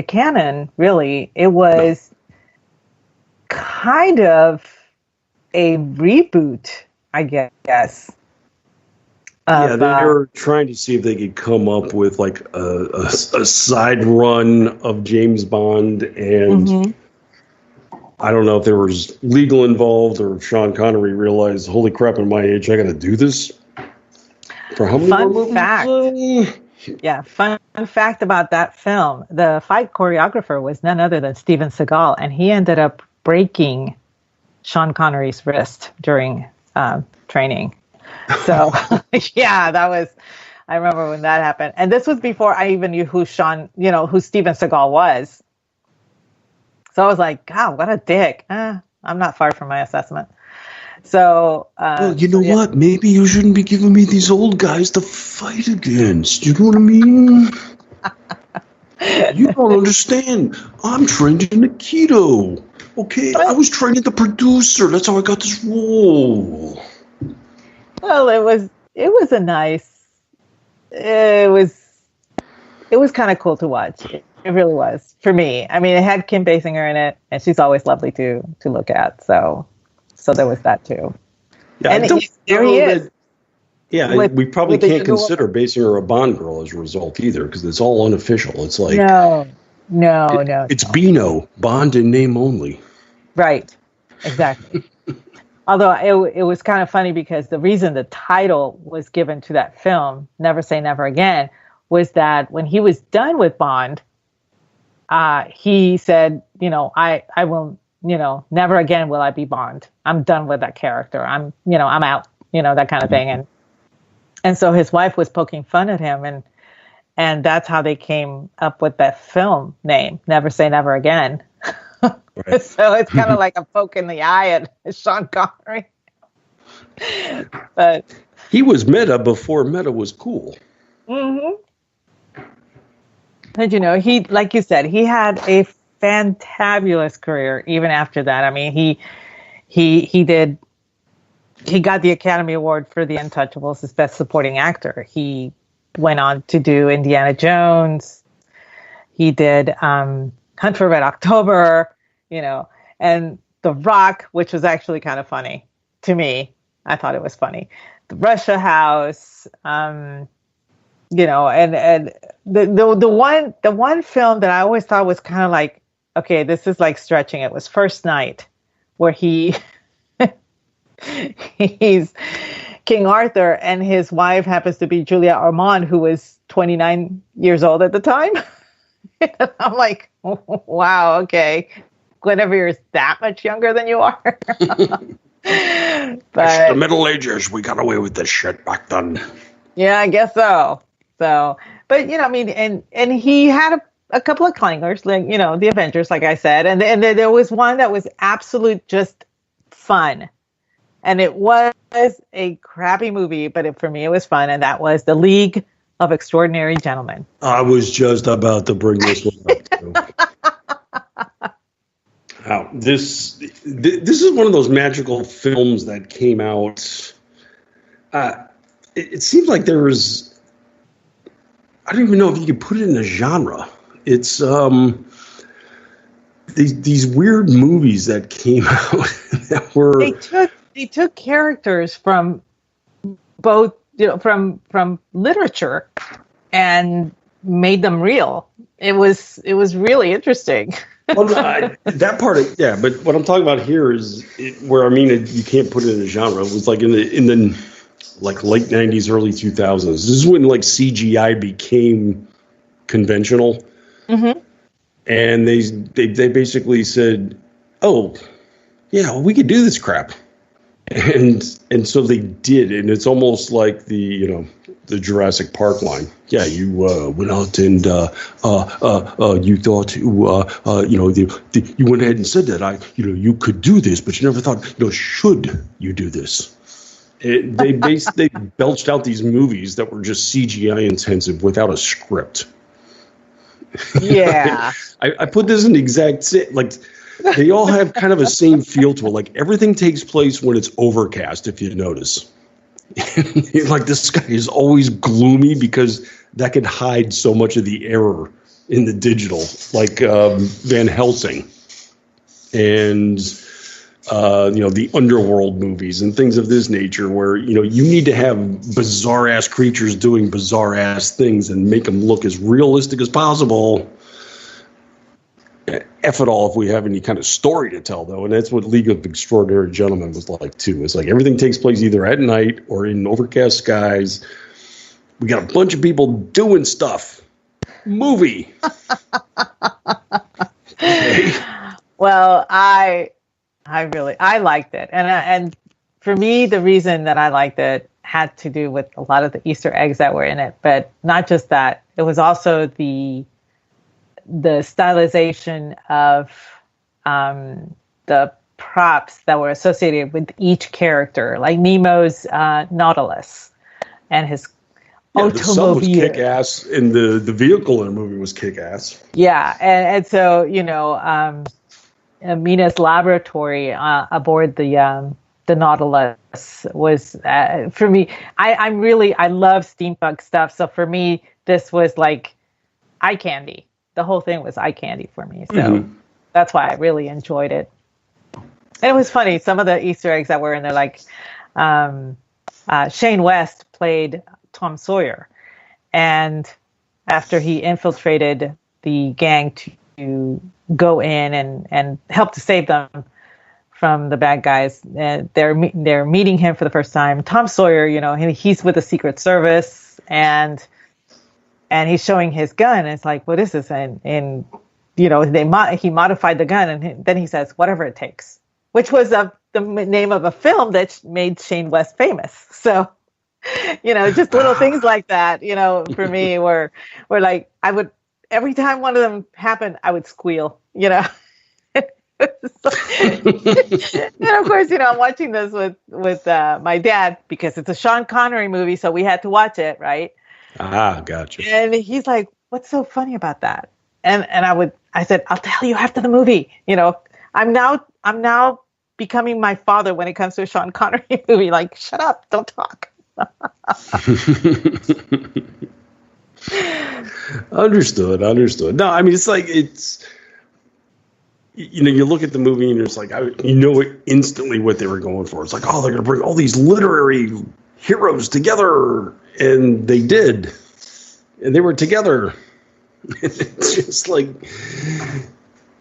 canon, really, it was kind of a reboot, I guess. Yeah, they were trying to see if they could come up with like a side run of James Bond, and I don't know if there was legal involved or if Sean Connery realized, holy crap, at my age, I got to do this. For how many more Fun movies? fact. Yeah, fun fact about that film. The fight choreographer was none other than Steven Seagal, and he ended up breaking Sean Connery's wrist during training. So, yeah, I remember when that happened. And this was before I even knew who Steven Seagal was. So I was like, God, what a dick. I'm not far from my assessment. So, well, you know what? Maybe you shouldn't be giving me these old guys to fight against. You know what I mean? You don't understand. I'm trained in Aikido. Okay, I was trained the producer. That's how I got this role. Well, it was kind of cool to watch. It really was for me. I mean, it had Kim Basinger in it, and she's always lovely to look at. So there was that too. Yeah, and there he is. We probably can't consider basing her a Bond girl as a result either, because it's all unofficial. It's like no. It's Beano, Bond in name only. Right, exactly. Although it was kind of funny because the reason the title was given to that film, Never Say Never Again, was that when he was done with Bond, he said, I will, never again will I be Bond. I'm done with that character. I'm out, that kind of thing. And so his wife was poking fun at him, and that's how they came up with that film name, Never Say Never Again. Right. So it's kind of like a poke in the eye at Sean Connery. But he was meta before meta was cool. Mm-hmm. And he, like you said, he had a fantabulous career even after that. I mean, he got the Academy Award for The Untouchables as Best Supporting Actor. He went on to do Indiana Jones. He did Hunt for Red October, and The Rock, which was actually kind of funny to me. I thought it was funny. The Russia House, and the one film that I always thought was kind of like, okay, this is like stretching it, was First Night, where he's King Arthur and his wife happens to be Julia Ormond, who was 29 years old at the time. I'm like, wow, okay. Guinevere is that much younger than you are. But it's the Middle Ages. We got away with this shit back then. Yeah, I guess so. So, but and he had a couple of clangers, like the Avengers, like I said, and there was one that was absolute just fun, and it was a crappy movie, but for me it was fun, and that was The League of Extraordinary Gentlemen. I was just about to bring this one up. Now, this is one of those magical films that came out. It seems like there was. I don't even know if you could put it in a genre. It's these weird movies that came out that were. They took characters from both, from literature, and made them real. It was really interesting. Well, that part, but what I'm talking about here is you can't put it in a genre. It was like in the like late 90s, early 2000s. This is when like CGI became conventional, mm-hmm. And they basically said, "Oh, yeah, we could do this crap," and so they did, and it's almost like the Jurassic Park line. Yeah, you went out and you thought you went ahead and said that you could do this, but you never thought should you do this? They belched out these movies that were just CGI intensive without a script. Yeah, I put this in the exact like. They all have kind of a same feel to it. Like everything takes place when it's overcast, if you notice. Like this guy is always gloomy because that could hide so much of the error in the digital, like Van Helsing and the Underworld movies and things of this nature, where you need to have bizarre ass creatures doing bizarre ass things and make them look as realistic as possible. F it all if we have any kind of story to tell, though, and that's what League of Extraordinary Gentlemen was like too. It's like everything takes place either at night or in overcast skies, We got a bunch of people doing stuff. Movie. Okay. Well, I liked it, and for me, the reason that I liked it had to do with a lot of the Easter eggs that were in it, but not just that. It was also the stylization of the props that were associated with each character, like Nemo's Nautilus and his The sun was automobile. kick-ass, and the vehicle in the movie was kick-ass. Yeah, and so Mina's laboratory aboard the Nautilus was for me. I love steampunk stuff, so for me this was like eye candy. The whole thing was eye candy for me, so that's why I really enjoyed it. And it was funny, some of the Easter eggs that were in there, like Shane West played Tom Sawyer, and after he infiltrated the gang to go in and help to save them from the bad guys, they're meeting him for the first time. Tom Sawyer, he's with the Secret Service, and he's showing his gun. And it's like, what is this? And he modified the gun, and then he says, whatever it takes, which was the name of a film that made Shane West famous. So, just little things like that, for me were like, I would, every time one of them happened, I would squeal, And of course, I'm watching this with my dad because it's a Sean Connery movie. So we had to watch it. Right. Gotcha. And he's like, what's so funny about that? And I said, I'll tell you after the movie. I'm now becoming my father when it comes to a Sean Connery movie. Like, shut up, don't talk. Understood. No, I mean, you look at the movie and it's like, instantly what they were going for. It's like, oh, they're going to bring all these literary heroes together. And they did. And they were together. It's just like,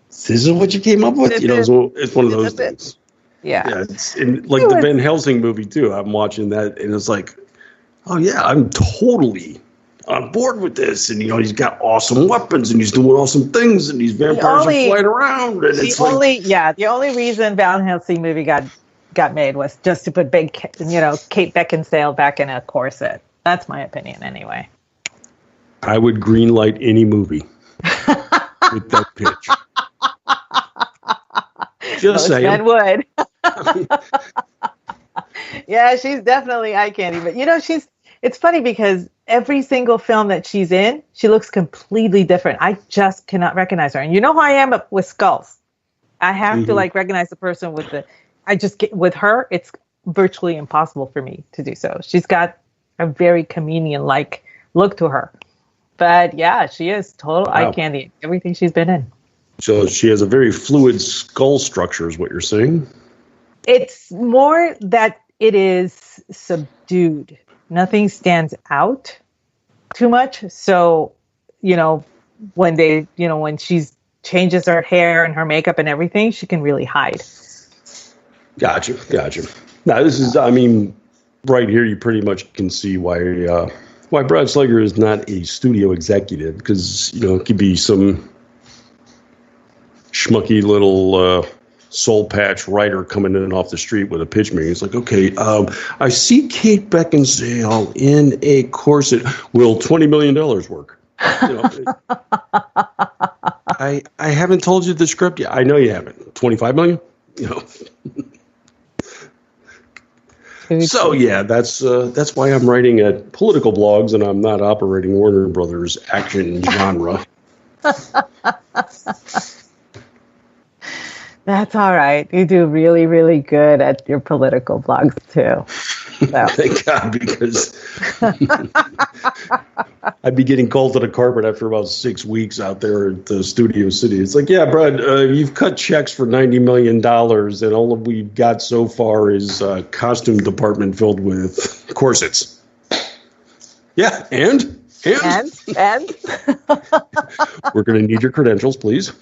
this is what you came up with? It's one of those things. Yeah. It's like the Van Helsing movie, too. I'm watching that, and it's like, oh, yeah, I'm totally on board with this. And, he's got awesome weapons, and he's doing awesome things, and these vampires are flying around. And the only reason Van Helsing movie got made was just to put Kate Beckinsale back in a corset. That's my opinion, anyway. I would greenlight any movie with that pitch. Just saying. Men would. Yeah, she's definitely eye candy. But it's funny because every single film that she's in, she looks completely different. I just cannot recognize her. And you know how I am with skulls. I have to recognize the person with her, it's virtually impossible for me to do so. She's got a very comedian-like look to her. But yeah, she is total eye candy in everything she's been in. So she has a very fluid skull structure, is what you're saying? It's more that it is subdued. Nothing stands out too much. So, when she changes her hair and her makeup and everything, she can really hide. Gotcha. Now, this is, right here, you pretty much can see why Brad Slager is not a studio executive, because, it could be some schmucky little soul patch writer coming in off the street with a pitch meeting. It's like, okay, I see Kate Beckinsale in a corset. Will $20 million work? I haven't told you the script yet. I know you haven't. 25 million? So yeah, that's why I'm writing at political blogs and I'm not operating Warner Brothers action genre. That's all right. You do really, really good at your political blogs too. So. Thank God, because I'd be getting called to the carpet after about 6 weeks out there at the Studio City. It's like, yeah, Brad, you've cut checks for $90 million, and all we've got so far is a costume department filled with corsets. Yeah, and? We're going to need your credentials, please.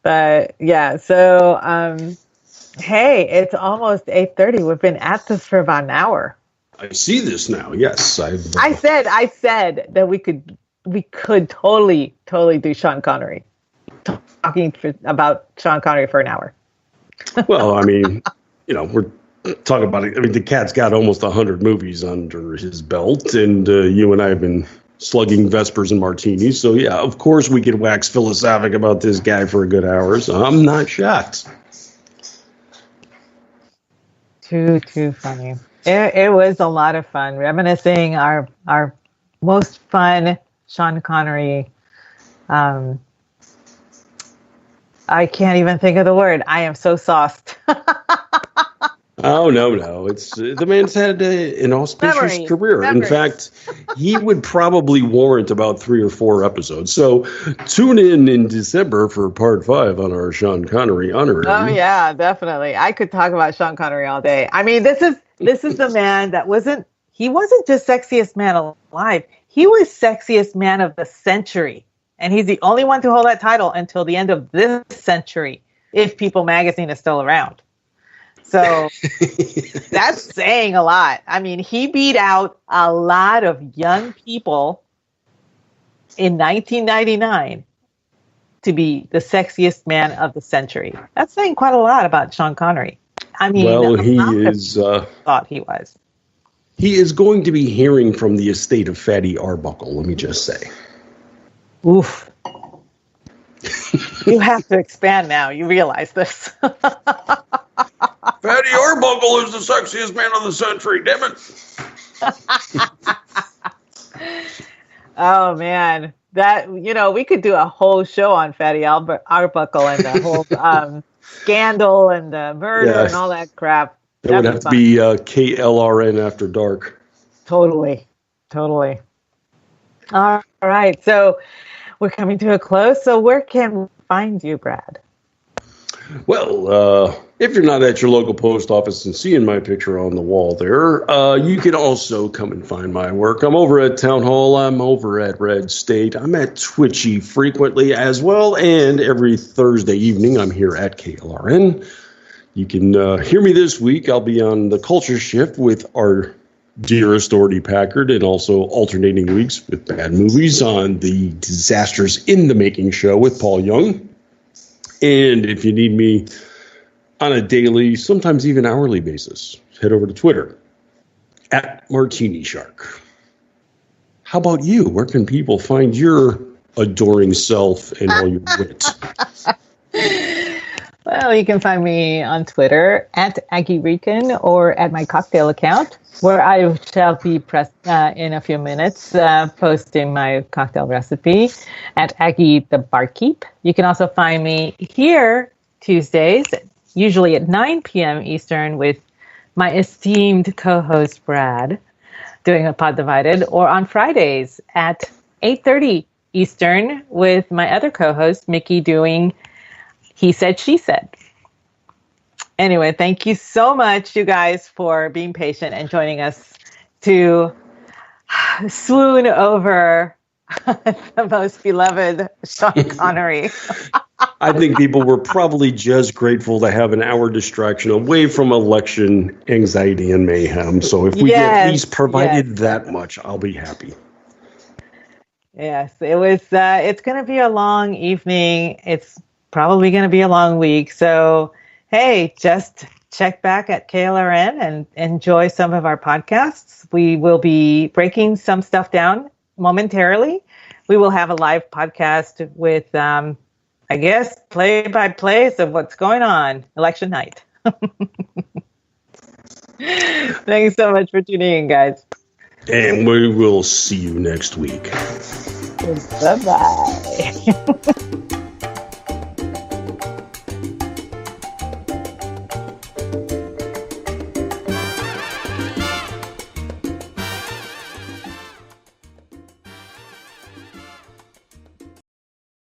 But yeah, so hey, it's almost 8:30. We've been at this for about an hour. I see this now. Yes, I said that we could totally do Sean Connery, talking about Sean Connery for an hour. Well, I mean, we're talking about it. I mean, the cat's got almost 100 movies under his belt, and you and I have been slugging Vespers and martinis. So yeah, of course we could wax philosophic about this guy for a good hour. So I'm not shocked. Too funny. It was a lot of fun reminiscing our most fun Sean Connery. I can't even think of the word. I am so sauced. Oh, no. It's the man's had an auspicious career. In fact, he would probably warrant about 3 or 4 episodes. So tune in December for part 5 on our Sean Connery honorary. Oh, yeah, definitely. I could talk about Sean Connery all day. I mean, this is the man that wasn't just sexiest man alive. He was sexiest man of the century. And he's the only one to hold that title until the end of this century, if People magazine is still around. So that's saying a lot. I mean, he beat out a lot of young people in 1999 to be the sexiest man of the century. That's saying quite a lot about Sean Connery. I mean, well, he is thought he was. He is going to be hearing from the estate of Fatty Arbuckle. Let me just say. Oof. You have to expand now. You realize this. Fatty Arbuckle is the sexiest man of the century, damn it. Oh, man. That, we could do a whole show on Fatty Arbuckle and the whole scandal and the murder and all that crap. It would have to be KLRN After Dark. Totally. All right. So we're coming to a close. So where can we find you, Brad? Well, if you're not at your local post office and seeing my picture on the wall there, you can also come and find my work. I'm over at Town Hall. I'm over at Red State. I'm at Twitchy frequently as well. And every Thursday evening, I'm here at KLRN. You can hear me this week. I'll be on the Culture Shift with our dearest Doherty Packard, and also alternating weeks with Bad Movies on the Disasters in the Making show with Paul Young. And if you need me on a daily, sometimes even hourly basis, head over to Twitter at Martini Shark. How about you? Where can people find your adoring self and all your wit? Well, you can find me on Twitter at Aggie Rican or at my cocktail account, where I shall be in a few minutes posting my cocktail recipe at Aggie the Barkeep. You can also find me here Tuesdays, usually at 9 p.m. Eastern, with my esteemed co-host Brad doing a Pod Divided, or on Fridays at 8:30 Eastern with my other co-host Mickey doing He Said, She Said. Anyway, thank you so much, you guys, for being patient and joining us to swoon over the most beloved Sean Connery. I think people were probably just grateful to have an hour distraction away from election anxiety and mayhem. So if we at least provided that much, I'll be happy. Yes, it was. It's going to be a long evening. It's probably going to be a long week. So, hey, just check back at KLRN and enjoy some of our podcasts. We will be breaking some stuff down momentarily. We will have a live podcast with, I guess, play-by-plays of what's going on election night. Thanks so much for tuning in, guys. And we will see you next week. Bye-bye.